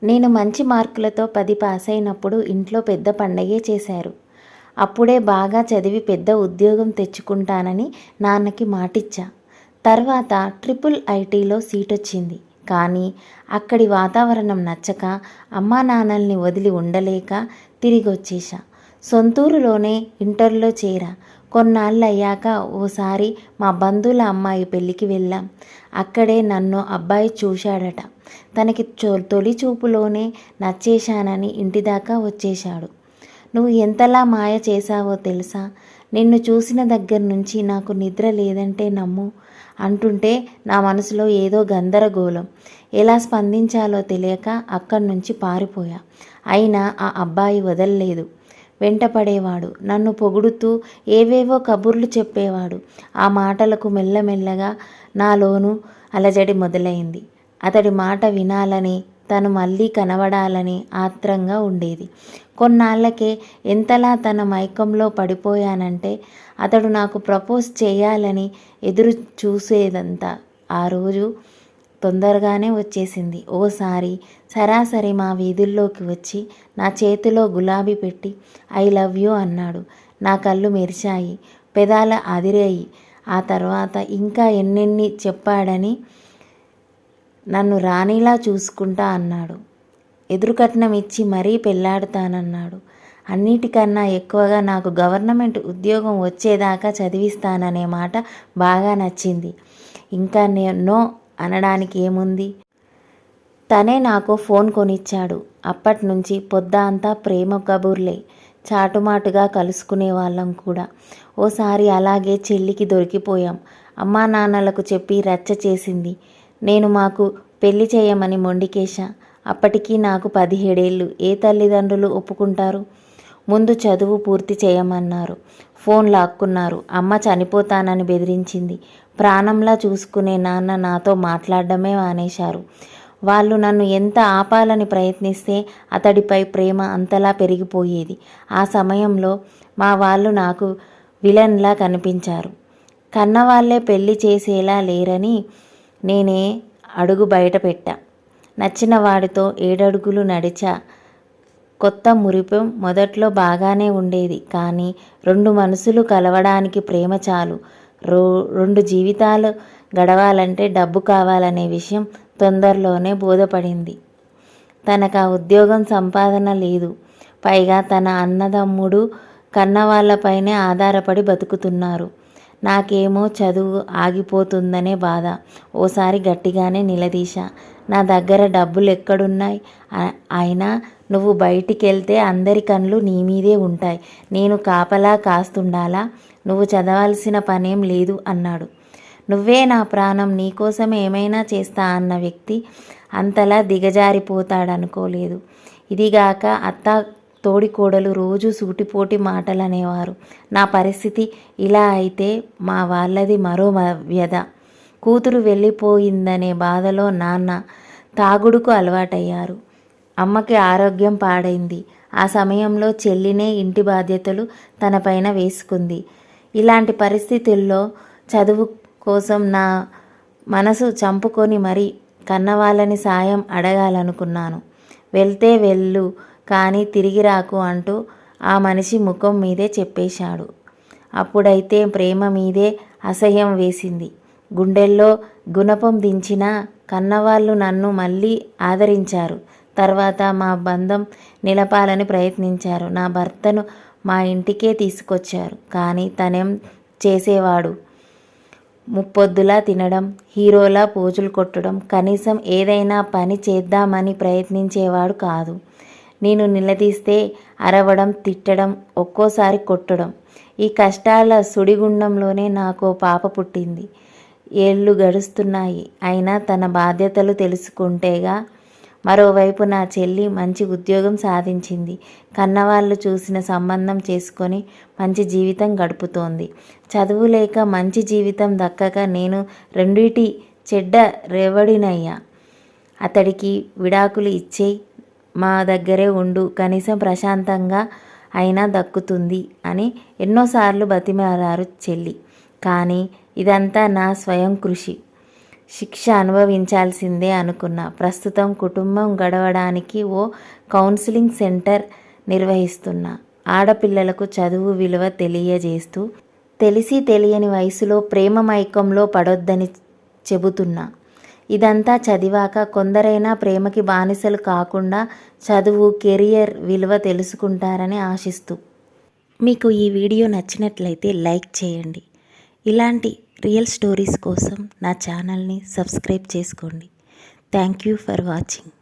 నేను మంచి మార్కులతో 10 పాస్ అయినప్పుడు ఇంట్లో పెద్ద పండగే చేశారు. అప్పుడే బాగా చదివి పెద్ద ఉద్యోగం తెచ్చుకుంటానని నాన్నకి మాటిచ్చా. తర్వాత ట్రిపుల్ ఐటీలో సీటొచ్చింది. కానీ అక్కడి వాతావరణం నచ్చక అమ్మా నాన్నల్ని వదిలి ఉండలేక తిరిగొచ్చేశా. సొంతూరులోనే ఇంటర్లో చేరా. కొన్నాళ్ళయ్యాక ఓసారి మా బంధువుల అమ్మాయి పెళ్ళికి వెళ్ళాం. అక్కడే నన్ను అబ్బాయి చూశాడట. తనకి తొలి చూపులోనే నచ్చేశానని ఇంటిదాకా వచ్చేశాడు. నువ్వు ఎంతలా మాయ చేశావో తెలుసా? నిన్ను చూసిన దగ్గర నుంచి నాకు నిద్ర లేదంటే నమ్ము అంటుంటే నా మనసులో ఏదో గందరగోళం. ఎలా స్పందించాలో తెలియక అక్కడి నుంచి పారిపోయా. అయినా ఆ అబ్బాయి వదల్లేదు. వెంటపడేవాడు. నన్ను పొగుడుతూ ఏవేవో కబుర్లు చెప్పేవాడు. ఆ మాటలకు మెల్లమెల్లగా నాలోనూ అలజడి మొదలైంది. అతడి మాట వినాలని, తను మళ్ళీ కనబడాలని ఆత్రంగా ఉండేది. కొన్నాళ్ళకే ఎంతలా తన మైకంలో పడిపోయానంటే అతడు నాకు ప్రపోజ్ చేయాలని ఎదురు చూసేదంతా ఆ రోజు తొందరగానే వచ్చేసింది. ఓసారి సరాసరి మా వీధుల్లోకి వచ్చి నా చేతిలో గులాబీ పెట్టి ఐ లవ్ యూ అన్నాడు. నా కళ్ళు మెరిశాయి, పెదాల అదిరాయి. ఆ తర్వాత ఇంకా ఎన్నెన్ని చెప్పాడని నన్ను రాణిలా చూసుకుంటా అన్నాడు. ఎదురుకట్నం ఇచ్చి మరీ పెళ్లాడుతానన్నాడు. అన్నిటికన్నా ఎక్కువగా నాకు గవర్నమెంట్ ఉద్యోగం వచ్చేదాకా చదివిస్తాననే మాట బాగా నచ్చింది. ఇంకా నో అనడానికి ఏముంది? తనే నాకు ఫోన్ కొనిచ్చాడు. అప్పట్నుంచి పొద్దంతా ప్రేమ కబుర్లే. చాటుమాటుగా కలుసుకునే వాళ్ళం కూడా. ఓసారి అలాగే చెల్లికి దొరికిపోయాం. అమ్మా నాన్నలకు చెప్పి రచ్చ చేసింది. నేను మాకు పెళ్లి చేయమని మొండికేశా. అప్పటికి నాకు 17 ఏళ్ళు. ఏ తల్లిదండ్రులు ఒప్పుకుంటారు? ముందు చదువు పూర్తి చేయమన్నారు. ఫోన్ లాక్కున్నారు. అమ్మ చనిపోతానని బెదిరించింది. ప్రాణంలా చూసుకునే నాన్న నాతో మాట్లాడడమే మానేశారు. వాళ్ళు నన్ను ఎంత ఆపాలని ప్రయత్నిస్తే అతడిపై ప్రేమ అంతలా పెరిగిపోయేది. ఆ సమయంలో మా వాళ్ళు నాకు విలన్లా కనిపించారు. కన్నవాళ్లే పెళ్లి చేసేలా లేరని నేనే అడుగు బయట పెట్టా. నచ్చిన వాడితో 7 అడుగులు నడిచా. కొత్త మురిపెం మొదట్లో బాగానే ఉండేది. కానీ 2 మనసులు కలవడానికి ప్రేమ చాలు. 2 జీవితాలు గడవాలంటే డబ్బు కావాలనే విషయం తొందరలోనే బోధపడింది. తనకు ఆ ఉద్యోగం సంపాదన లేదు. పైగా తన అన్నదమ్ముడు కన్నవాళ్లపైనే ఆధారపడి బతుకుతున్నారు. నాకేమో చదువు ఆగిపోతుందనే బాధ. ఓసారి గట్టిగానే నిలదీశా. నా దగ్గర డబ్బులు ఎక్కడున్నాయి? అయినా నువ్వు బయటికెళ్తే అందరి కళ్ళు నీ మీదే ఉంటాయి. నేను కాపలా కాస్తుండాలా? నువ్వు చదవాల్సిన పనేం లేదు అన్నాడు. నువ్వే నా ప్రాణం, నీకోసం ఏమైనా చేస్తా అన్న వ్యక్తి అంతలా దిగజారిపోతాడనుకోలేదు. ఇదిగాక అత్త తోడికోడలు రోజు సూటిపోటి మాటలు అనేవారు. నా పరిస్థితి ఇలా అయితే మా వాళ్ళది మరో వ్యధ. కూతురు వెళ్ళిపోయిందనే బాధలో నాన్న తాగుడుకు అలవాటయ్యారు. అమ్మకి ఆరోగ్యం పాడైంది. ఆ సమయంలో చెల్లినే ఇంటి బాధ్యతలు తనపైన వేసుకుంది. ఇలాంటి పరిస్థితుల్లో చదువు కోసం నా మనసు చంపుకొని మరీ కన్నవాళ్ళని సాయం అడగాలనుకున్నాను. వెళ్తే వెళ్ళు కానీ తిరిగి రాకు అంటూ ఆ మనిషి ముఖం మీదే చెప్పేశాడు. అప్పుడైతే ప్రేమ మీదే అసహ్యం వేసింది. గుండెల్లో గుణపం దించిన కన్నవాళ్ళు నన్ను మళ్ళీ ఆదరించారు. తర్వాత మా బంధం నిలపాలని ప్రయత్నించారు. నా భర్తను మా ఇంటికే తీసుకొచ్చారు. కానీ తనేం చేసేవాడు? ముప్పొద్దులా తినడం, హీరోలా పోజులు కొట్టడం, కనీసం ఏదైనా పని చేద్దామని ప్రయత్నించేవాడు కాదు. నేను నిలదీస్తే అరవడం, తిట్టడం, ఒక్కోసారి కొట్టడం. ఈ కష్టాల సుడిగుండంలోనే నాకో పాప పుట్టింది. ఏళ్ళు గడుస్తున్నాయి. అయినా తన బాధ్యతలు తెలుసుకుంటేగా. మరోవైపు నా చెల్లి మంచి ఉద్యోగం సాధించింది. కన్నవాళ్ళు చూసిన సంబంధం చేసుకొని మంచి జీవితం గడుపుతోంది. చదువు లేక మంచి జీవితం దక్కక నేను రెండిటి చెడ్డ రేవడినయ్యా. అతడికి విడాకులు ఇచ్చేయి, మా దగ్గరే ఉండు, కనీసం ప్రశాంతంగా అయినా దక్కుతుంది అని ఎన్నోసార్లు బతిమాలారు చెల్లి. కానీ ఇదంతా నా స్వయం కృషి. శిక్ష అనుభవించాల్సిందే అనుకున్నా. ప్రస్తుతం కుటుంబం గడవడానికి ఓ కౌన్సిలింగ్ సెంటర్ నిర్వహిస్తున్నా. ఆడపిల్లలకు చదువు విలువ తెలియజేస్తూ తెలిసి తెలియని వయసులో ప్రేమ మైకంలో పడొద్దని చెబుతున్నా. ఇదంతా చదివాక కొందరైనా ప్రేమకి బానిసలు కాకుండా చదువు, కెరియర్ విలువ తెలుసుకుంటారని ఆశిస్తూ. మీకు ఈ వీడియో నచ్చినట్లయితే లైక్ చేయండి. ఇలాంటి రియల్ స్టోరీస్ కోసం నా ఛానల్ని సబ్స్క్రైబ్ చేసుకోండి. Thank you for watching.